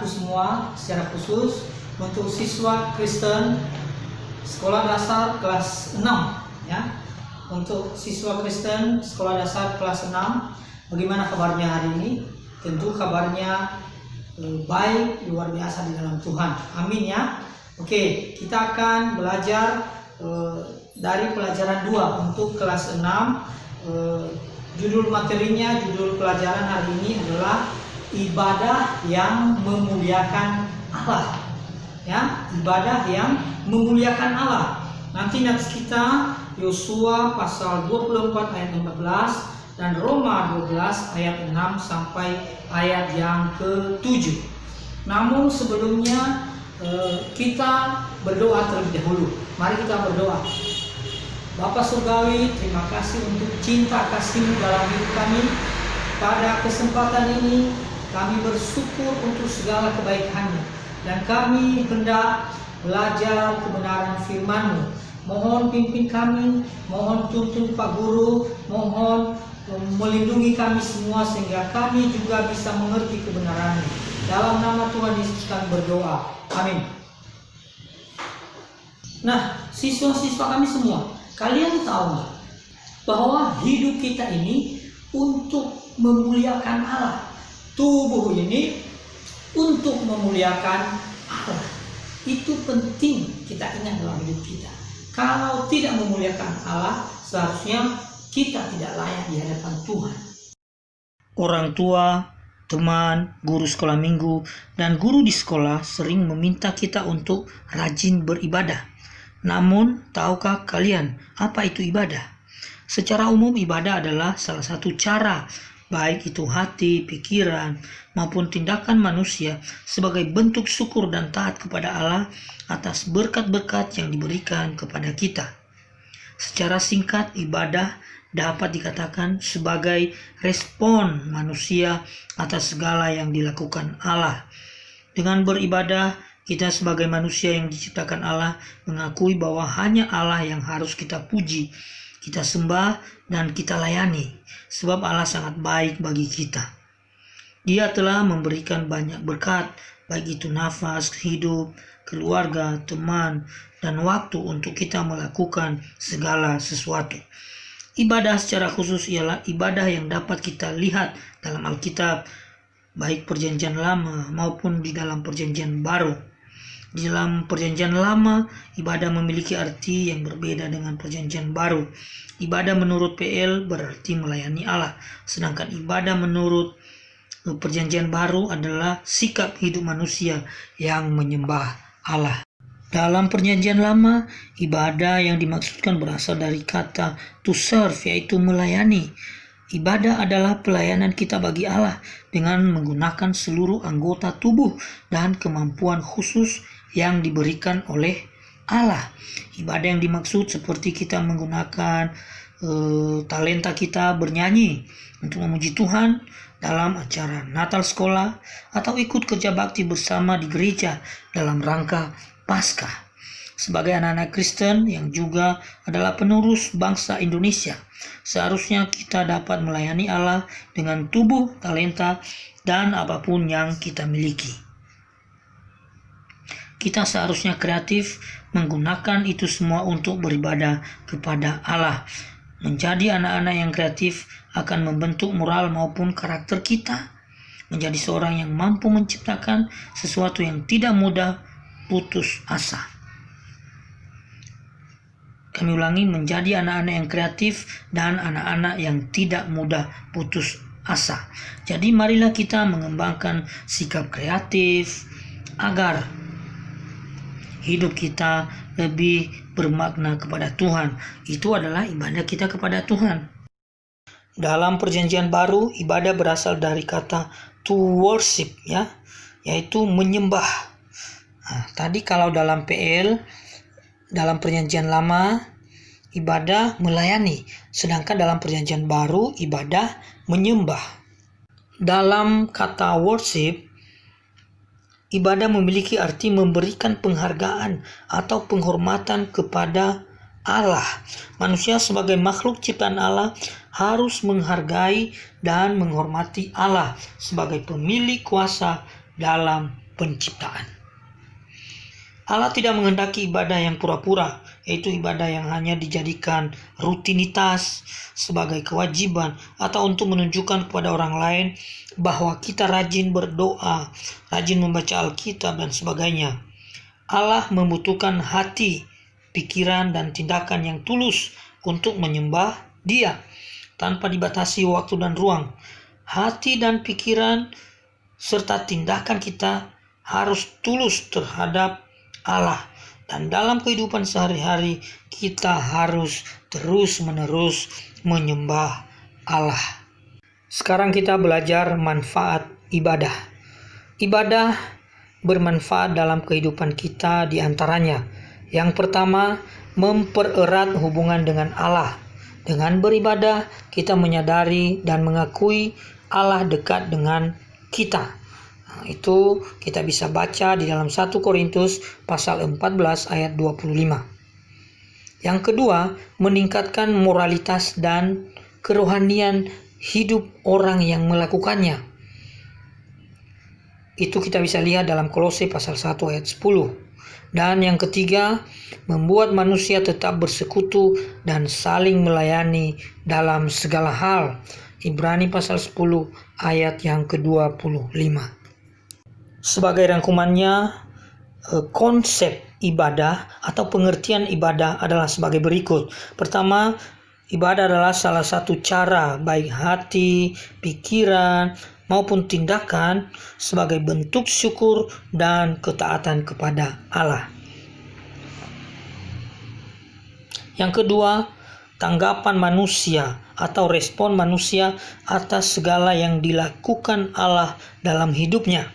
anak-anakku semua secara khusus untuk siswa Kristen sekolah dasar kelas 6 ya. Untuk siswa Kristen sekolah dasar kelas 6, bagaimana kabarnya hari ini? Tentu kabarnya baik, luar biasa di dalam Tuhan. Amin ya. Oke, kita akan belajar dari pelajaran 2 untuk kelas 6. Judul materinya, judul pelajaran hari ini adalah ibadah yang memuliakan Allah. Ya, ibadah yang memuliakan Allah. Nanti next kita Yosua pasal 24 ayat 14 dan Roma 12 ayat 6 sampai ayat yang ke-7. Namun sebelumnya kita berdoa terlebih dahulu. Mari kita berdoa. Bapa Surgawi, terima kasih untuk cinta kasih-Mu dalam hidup kami. Pada kesempatan ini kami bersyukur untuk segala kebaikan-Mu, dan kami hendak belajar kebenaran firman-Mu. Mohon pimpin kami, mohon tuntun Pak Guru, mohon melindungi kami semua sehingga kami juga bisa mengerti kebenaran-Mu. Dalam nama Tuhan Yesus kami berdoa. Amin. Nah, siswa-siswa kami semua, kalian tahu nggak bahwa hidup kita ini untuk memuliakan Allah. Tubuh ini untuk memuliakan Allah. Itu penting kita ingat dalam hidup kita. Kalau tidak memuliakan Allah, seharusnya kita tidak layak di hadapan Tuhan. Orang tua, teman, guru sekolah minggu, dan guru di sekolah sering meminta kita untuk rajin beribadah. Namun, tahukah kalian apa itu ibadah? Secara umum, ibadah adalah salah satu cara, baik itu hati, pikiran, maupun tindakan manusia sebagai bentuk syukur dan taat kepada Allah atas berkat-berkat yang diberikan kepada kita. Secara singkat, ibadah dapat dikatakan sebagai respon manusia atas segala yang dilakukan Allah. Dengan beribadah, kita sebagai manusia yang diciptakan Allah mengakui bahwa hanya Allah yang harus kita puji, kita sembah, dan kita layani, sebab Allah sangat baik bagi kita. Dia telah memberikan banyak berkat, baik itu nafas, hidup, keluarga, teman, dan waktu untuk kita melakukan segala sesuatu. Ibadah secara khusus ialah ibadah yang dapat kita lihat dalam Alkitab, baik perjanjian lama maupun di dalam perjanjian baru. Di dalam perjanjian lama, ibadah memiliki arti yang berbeda dengan perjanjian baru. Ibadah menurut PL berarti melayani Allah, sedangkan ibadah menurut perjanjian baru adalah sikap hidup manusia yang menyembah Allah. Dalam perjanjian lama, ibadah yang dimaksudkan berasal dari kata to serve, yaitu melayani. Ibadah adalah pelayanan kita bagi Allah dengan menggunakan seluruh anggota tubuh dan kemampuan khusus yang diberikan oleh Allah. Ibadah yang dimaksud seperti kita menggunakan talenta kita bernyanyi untuk memuji Tuhan dalam acara Natal sekolah atau ikut kerja bakti bersama di gereja dalam rangka Paskah. Sebagai anak-anak Kristen yang juga adalah penerus bangsa Indonesia, seharusnya kita dapat melayani Allah dengan tubuh, talenta, dan apapun yang kita miliki. Kita seharusnya kreatif menggunakan itu semua untuk beribadah kepada Allah. Menjadi anak-anak yang kreatif akan membentuk moral maupun karakter kita. Menjadi seorang yang mampu menciptakan sesuatu yang tidak mudah putus asa. Kami ulangi, menjadi anak-anak yang kreatif dan anak-anak yang tidak mudah putus asa. Jadi marilah kita mengembangkan sikap kreatif agar hidup kita lebih bermakna kepada Tuhan. Itu adalah ibadah kita kepada Tuhan. Dalam perjanjian baru, ibadah berasal dari kata to worship, ya, yaitu menyembah. Nah, tadi kalau dalam PL, dalam perjanjian lama, ibadah melayani, sedangkan dalam perjanjian baru, ibadah menyembah. Dalam kata worship, ibadah memiliki arti memberikan penghargaan atau penghormatan kepada Allah. Manusia sebagai makhluk ciptaan Allah harus menghargai dan menghormati Allah sebagai pemilik kuasa dalam penciptaan. Allah tidak menghendaki ibadah yang pura-pura, yaitu ibadah yang hanya dijadikan rutinitas sebagai kewajiban atau untuk menunjukkan kepada orang lain bahwa kita rajin berdoa, rajin membaca Alkitab dan sebagainya. Allah membutuhkan hati, pikiran, dan tindakan yang tulus untuk menyembah Dia tanpa dibatasi waktu dan ruang. Hati dan pikiran serta tindakan kita harus tulus terhadap Allah, dan dalam kehidupan sehari-hari kita harus terus-menerus menyembah Allah. Sekarang kita belajar manfaat ibadah. Ibadah bermanfaat dalam kehidupan kita, di antaranya yang pertama, mempererat hubungan dengan Allah. Dengan beribadah kita menyadari dan mengakui Allah dekat dengan kita. Itu kita bisa baca di dalam 1 Korintus pasal 14 ayat 25. Yang kedua, meningkatkan moralitas dan kerohanian hidup orang yang melakukannya. Itu kita bisa lihat dalam Kolose pasal 1 ayat 10. Dan yang ketiga, membuat manusia tetap bersekutu dan saling melayani dalam segala hal. Ibrani pasal 10 ayat yang ke-25. Sebagai rangkumannya, konsep ibadah atau pengertian ibadah adalah sebagai berikut. Pertama, ibadah adalah salah satu cara baik hati, pikiran, maupun tindakan sebagai bentuk syukur dan ketaatan kepada Allah. Yang kedua, tanggapan manusia atau respon manusia atas segala yang dilakukan Allah dalam hidupnya.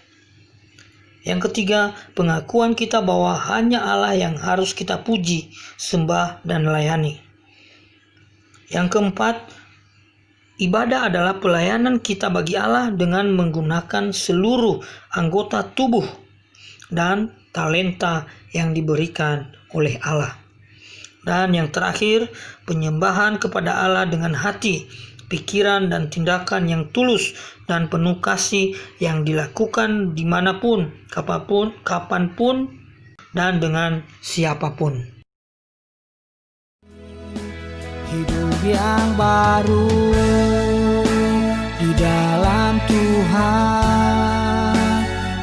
Yang ketiga, pengakuan kita bahwa hanya Allah yang harus kita puji, sembah, dan layani. Yang keempat, ibadah adalah pelayanan kita bagi Allah dengan menggunakan seluruh anggota tubuh dan talenta yang diberikan oleh Allah. Dan yang terakhir, penyembahan kepada Allah dengan hati, pikiran, dan tindakan yang tulus dan penuh kasih yang dilakukan dimanapun, kapanpun, dan dengan siapapun. Hidup yang baru di dalam Tuhan,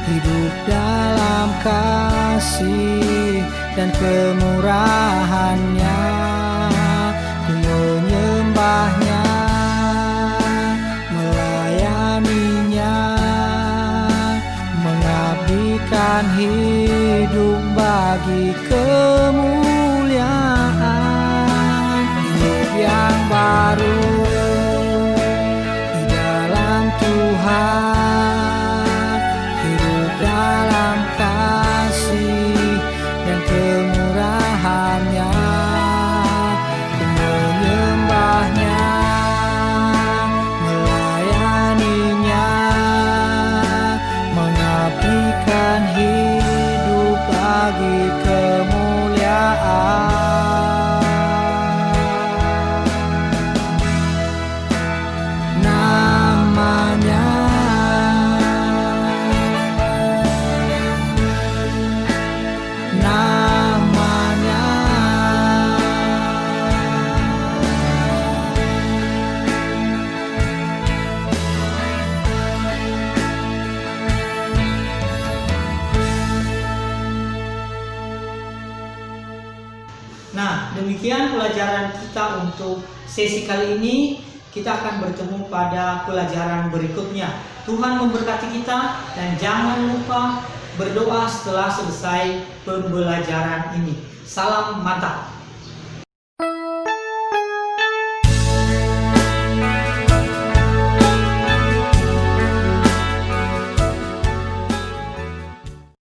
hidup dalam kasih dan kemurahan-Nya, ku menyembah-Nya, melayani-Nya, mengabdikan hidup bagi kemuliaan. Hidup yang baru di dalam Tuhan, hidup dalam kasih dan kemurahan-Nya, ku menyembah-Nya, melayani-Nya, mengabdikan hidup bagi kemuliaan. Namanya Nah, demikian pelajaran kita untuk sesi kali ini. Kita akan bertemu pada pelajaran berikutnya. Tuhan memberkati kita, dan jangan lupa berdoa setelah selesai pembelajaran ini. Salam mantap.